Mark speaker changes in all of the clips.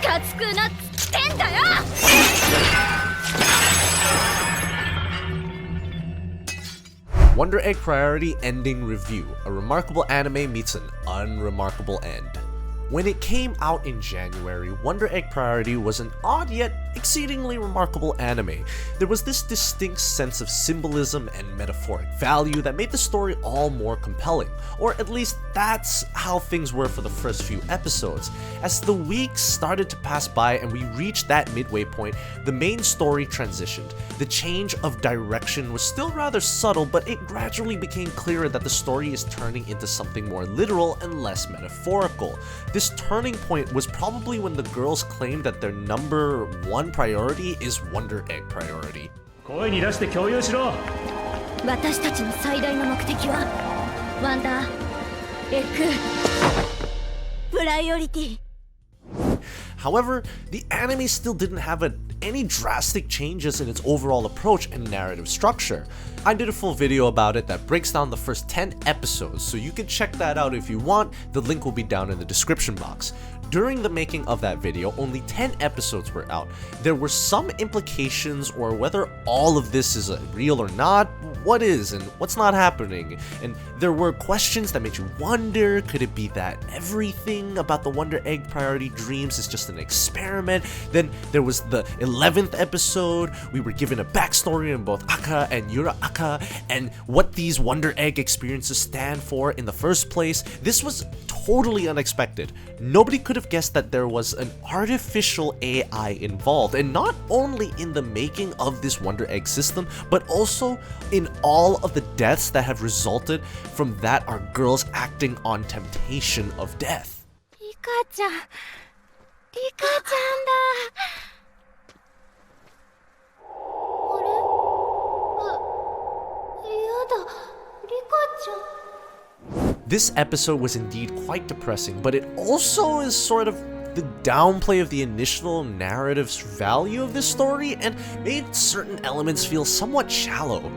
Speaker 1: カつくなっつってんだよ。
Speaker 2: Wonder Egg Priority Ending Review. A remarkable anime meets an unremarkable end. When it came out in January, Wonder Egg Priority was an odd yet exceedingly remarkable anime. There was this distinct sense of symbolism and metaphoric value that made the story all more compelling, or at least that's how things were for the first few episodes. As the weeks started to pass by and we reached that midway point, the main story transitioned. The change of direction was still rather subtle, but it gradually became clearer that the story is turning into something more literal and less metaphorical. This turning point was probably when the girls claimed that their number one priority is Wonder Egg Priority.
Speaker 3: 声に出して共有しろ。
Speaker 1: 私たちの最大の目的はワンダーエッグプライオリティ。
Speaker 2: However, the anime still didn't have any drastic changes in its overall approach and narrative structure. I did a full video about it that breaks down the first 10 episodes, so you can check that out if you want. The link will be down in the description box. During the making of that video, only 10 episodes were out. There were some implications or whether all of this is real or not, what is and what's not happening, and there were questions that made you wonder, could it be that everything about the Wonder Egg Priority dreams is just an experiment? Then there was the 11th episode. We were given a backstory on both Aka and Yura-Aka and what these Wonder Egg experiences stand for in the first place. This was totally unexpected. Nobody could have guessed that there was an artificial AI involved, and not only in the making of this Wonder Egg system, but also in all of the deaths that have resulted from that are girls acting on temptation of death.
Speaker 1: リカちゃんだ。あれ？やだ、リカちゃん。
Speaker 2: This episode was indeed quite depressing, but it also is sort of the downplay of the initial narrative's value of this story and made certain elements feel somewhat shallow.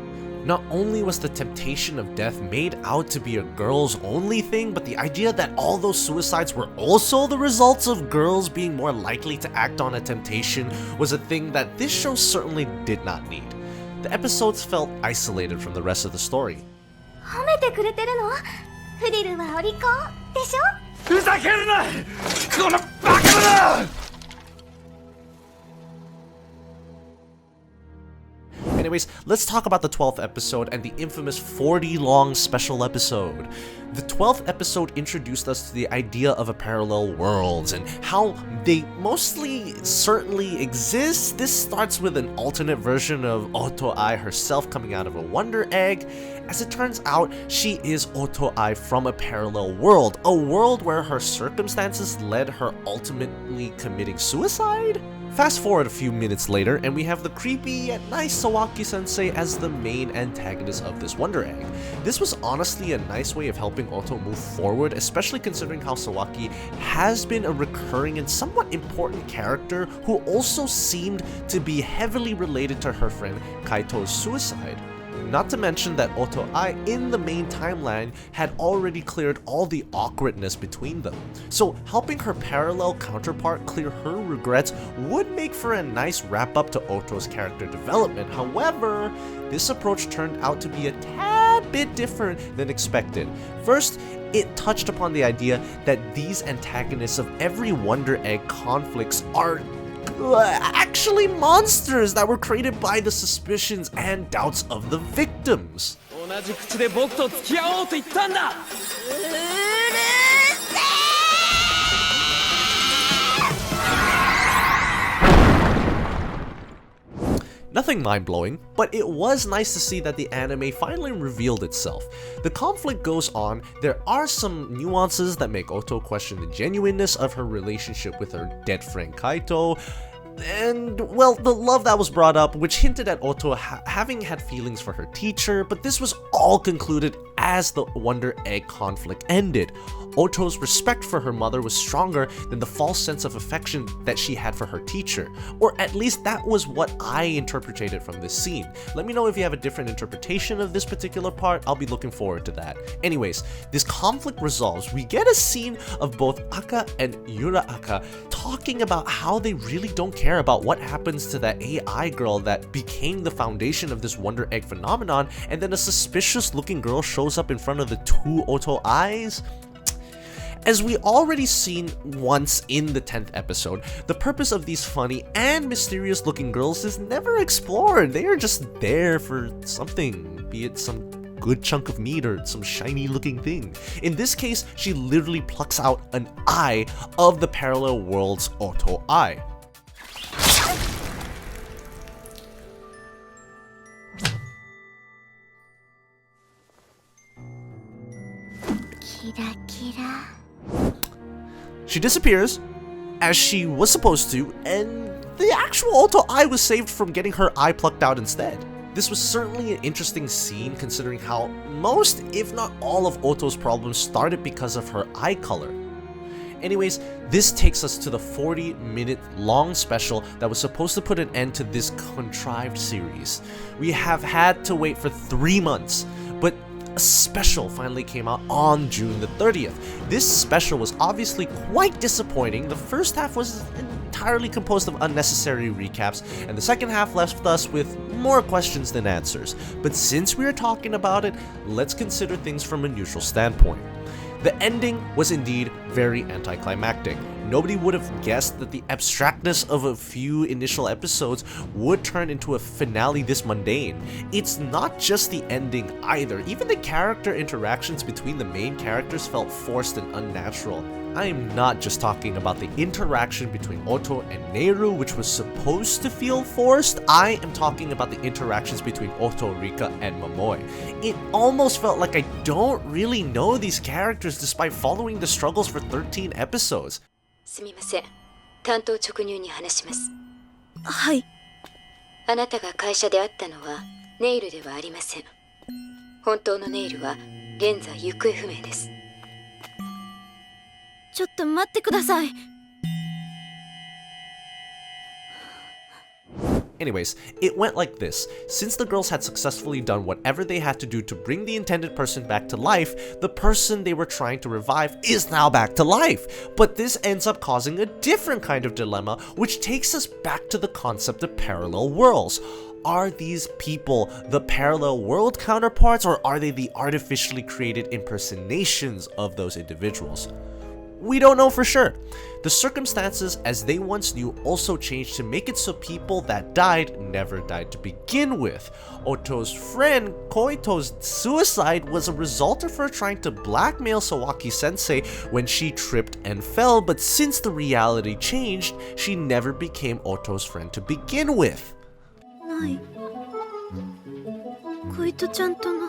Speaker 2: Not only was the temptation of death made out to be a girls only thing, but the idea that all those suicides were also the results of girls being more likely to act on a temptation was a thing that this show certainly did not need. The episodes felt isolated from the rest of the story.
Speaker 1: 褒めてくれてるの？フリルはお利口でしょ？
Speaker 3: ふざけるな！このバカだ！
Speaker 2: Anyways, let's talk about the 12th episode and the infamous 40-long special episode. The 12th episode introduced us to the idea of a parallel worlds and how they mostly certainly exist. This starts with an alternate version of Oto-ai herself coming out of a Wonder Egg. As it turns out, she is Oto-ai from a parallel world, a world where her circumstances led her ultimately committing suicide? Fast forward a few minutes later, and we have the creepy yet nice Sawaki-sensei as the main antagonist of this Wonder Egg. This was honestly a nice way of helping Oto move forward, especially considering how Sawaki has been a recurring and somewhat important character who also seemed to be heavily related to her friend Kaito's suicide. Not to mention that Oto-ai in the main timeline had already cleared all the awkwardness between them. So helping her parallel counterpart clear her regrets would make for a nice wrap up to Oto's character development. However, this approach turned out to be a tad bit different than expected. First, it touched upon the idea that these antagonists of every Wonder Egg conflicts are actually monsters that were created by the suspicions and doubts of the victims.
Speaker 3: 同じ口で僕と付き合おうと言ったんだ。
Speaker 2: Nothing mind-blowing, but it was nice to see that the anime finally revealed itself. The conflict goes on, there are some nuances that make Oto question the genuineness of her relationship with her dead friend Kaito. And, well, the love that was brought up, which hinted at Oto having had feelings for her teacher, but this was all concluded as the Wonder Egg conflict ended. Oto's respect for her mother was stronger than the false sense of affection that she had for her teacher, or at least that was what I interpreted from this scene. Let me know if you have a different interpretation of this particular part. I'll be looking forward to that. Anyways, this conflict resolves. We get a scene of both Aka and Yuraaka talking about how they really don't care about what happens to that AI girl that became the foundation of this Wonder Egg phenomenon, and then a suspicious looking girl shows up in front of the two Oto eyes. As we already seen once in the 10th episode, the purpose of these funny and mysterious looking girls is never explored. They are just there for something, be it some good chunk of meat or some shiny looking thing. In this case, she literally plucks out an eye of the parallel world's Oto eye.
Speaker 1: Kira kira.
Speaker 2: She disappears, as she was supposed to, and the actual Oto eye was saved from getting her eye plucked out instead. This was certainly an interesting scene considering how most, if not all, of Oto's problems started because of her eye color. Anyways, this takes us to the 40-minute long special that was supposed to put an end to this contrived series. We have had to wait for 3 months, but a special finally came out on June the 30th. This special was obviously quite disappointing. The first half was entirely composed of unnecessary recaps, and the second half left us with more questions than answers. But since we are talking about it, let's consider things from a neutral standpoint. The ending was indeed very anticlimactic. Nobody would have guessed that the abstractness of a few initial episodes would turn into a finale this mundane. It's not just the ending either. Even the character interactions between the main characters felt forced and unnatural. I am not just talking about the interaction between Oto and Neiru, which was supposed to feel forced. I am talking about the interactions between Oto, Rika, and Momoe. It almost felt like I don't really know these characters despite following the struggles for 13 episodes.
Speaker 4: すみません。単刀直入に話します。
Speaker 1: はい。
Speaker 4: あなたが会社で会ったのはネイルではありません。本当のネイルは現在行方不明です。
Speaker 1: ちょっと待ってください。
Speaker 2: Anyways, it went like this. Since the girls had successfully done whatever they had to do to bring the intended person back to life, the person they were trying to revive is now back to life. But this ends up causing a different kind of dilemma, which takes us back to the concept of parallel worlds. Are these people the parallel world counterparts, or are they the artificially created impersonations of those individuals? We don't know for sure. The circumstances as they once knew also changed to make it so people that died never died to begin with. Oto's friend Koito's suicide was a result of her trying to blackmail Sawaki sensei when she tripped and fell, but since the reality changed, she never became Oto's friend to begin with.
Speaker 1: ない。小糸ちゃんとの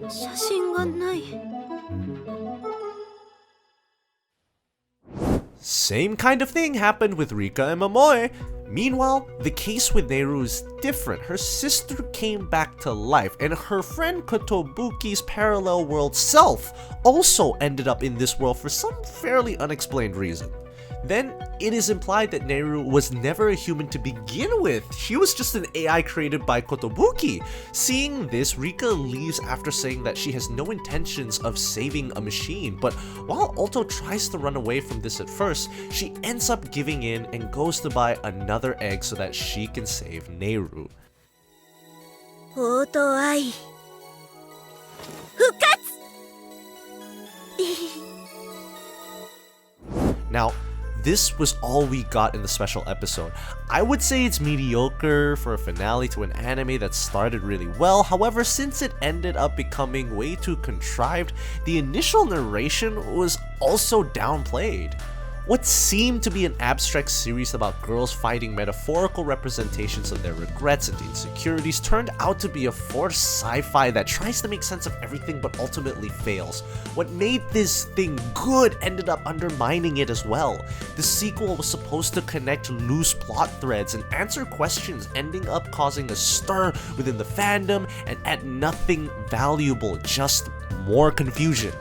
Speaker 1: 写真がない。
Speaker 2: Same kind of thing happened with Rika and Momoe. Meanwhile, the case with Neiru is different. Her sister came back to life, and her friend Kotobuki's parallel world self also ended up in this world for some fairly unexplained reason. Then, it is implied that Neiru was never a human to begin with. She was just an AI created by Kotobuki. Seeing this, Rika leaves after saying that she has no intentions of saving a machine, but while Oto tries to run away from this at first, she ends up giving in and goes to buy another egg so that she can save Neiru.
Speaker 1: オートアイ復活
Speaker 2: Now, this was all we got in the special episode. I would say it's mediocre for a finale to an anime that started really well. However, since it ended up becoming way too contrived, the initial narration was also downplayed. What seemed to be an abstract series about girls finding metaphorical representations of their regrets and insecurities turned out to be a forced sci-fi that tries to make sense of everything but ultimately fails. What made this thing good ended up undermining it as well. The sequel was supposed to connect loose plot threads and answer questions, ending up causing a stir within the fandom and add nothing valuable, just more confusion.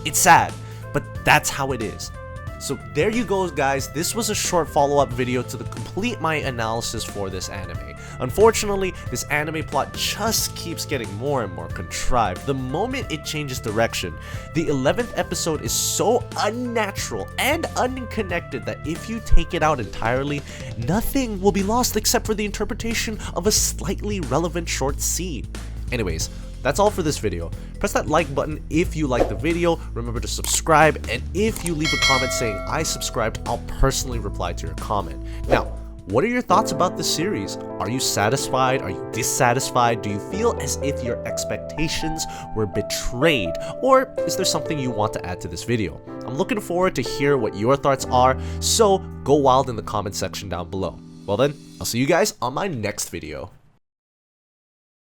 Speaker 2: It's sad, but that's how it is. So there you go, guys. This was a short follow-up video to complete my analysis for this anime. Unfortunately, this anime plot just keeps getting more and more contrived the moment it changes direction. The 11th episode is so unnatural and unconnected that if you take it out entirely, nothing will be lost except for the interpretation of a slightly relevant short scene. Anyways, that's all for this video. Press that like button if you like the video, remember to subscribe, and if you leave a comment saying I subscribed, I'll personally reply to your comment. Now, what are your thoughts about this series? Are you satisfied? Are you dissatisfied? Do you feel as if your expectations were betrayed? Or is there something you want to add to this video? I'm looking forward to hear what your thoughts are, so go wild in the comment section down below. Well then, I'll see you guys on my next video.